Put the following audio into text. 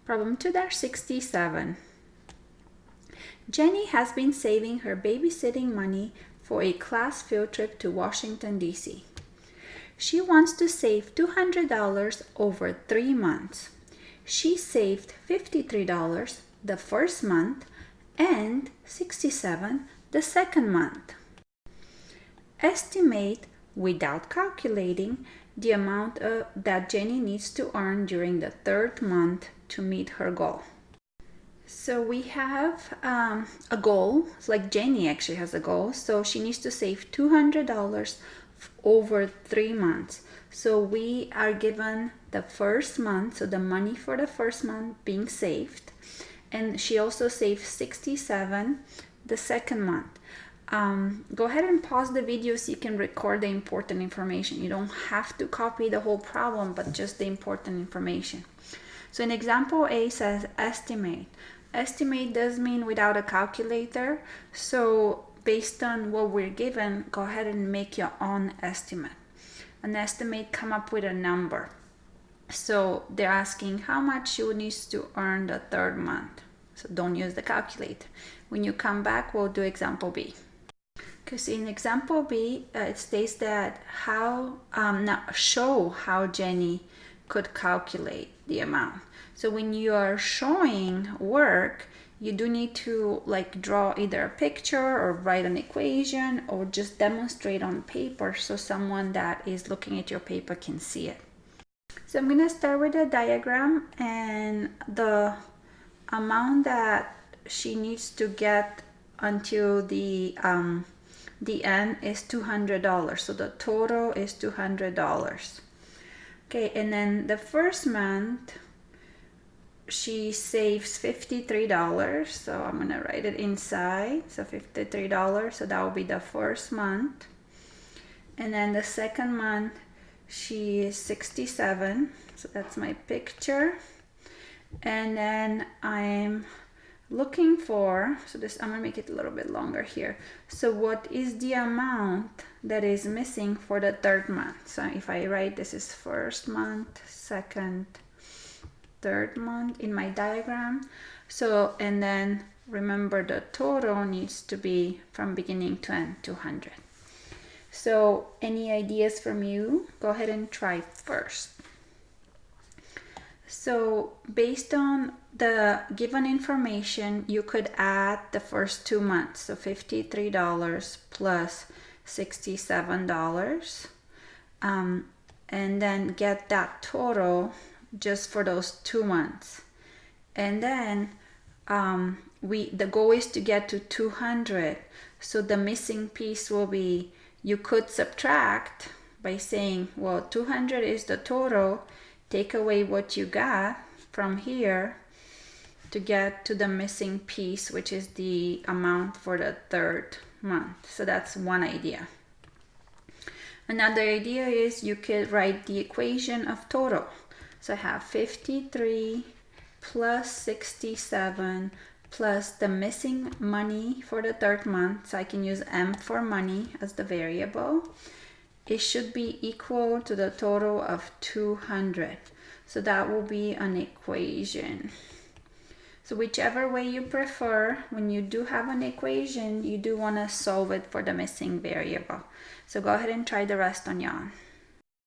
Problem 2-67. Jenny has been saving her babysitting money for a class field trip to Washington, D.C. She wants to save $200 over 3 months. She saved $53 the first month and $67 the second month. Estimate, without calculating, the amount that Jenny needs to earn during the third month to meet her goal. So we have a goal. It's like Jenny actually has a goal. So she needs to save $200 over 3 months. So we are given the first month, so the money for the first month being saved. And she also saved $67 the second month. Go ahead and pause the video so you can record the important information. You don't have to copy the whole problem, but just the important information. So in example A says estimate. Estimate does mean without a calculator. So based on what we're given, go ahead and make your own estimate. An estimate, come up with a number. So they're asking how much she needs to earn the third month. So don't use the calculator. When you come back, we'll do example B. Because in example B, it states that show how Jenny could calculate the amount. So when you are showing work, you do need to like draw either a picture or write an equation or just demonstrate on paper so someone that is looking at your paper can see it. So I'm going to start with a diagram, and the amount that she needs to get until the end is $200. So the total is $200. Okay, and then the first month she saves $53. So I'm gonna write it inside. So $53. So that will be the first month. And then the second month she is $67. So that's my picture. And then I'm looking for, so this, I'm gonna make it a little bit longer here. So what is the amount that is missing for the third month? So if I write this is first month, second, third month in my diagram. So, and then remember the total needs to be from beginning to end, 200. So any ideas from you? Go ahead and try first. So based on the given information, you could add the first 2 months. So $53 plus $67. And then get that total just for those 2 months. And then the goal is to get to 200. So the missing piece will be, you could subtract by saying, well, 200 is the total. Take away what you got from here to get to the missing piece, which is the amount for the third month. So that's one idea. Another idea is you could write the equation of total. So I have 53 plus 67 plus the missing money for the third month. So I can use M for money as the variable. It should be equal to the total of 200. So that will be an equation. So whichever way you prefer, when you do have an equation, you do want to solve it for the missing variable. So go ahead and try the rest on your own.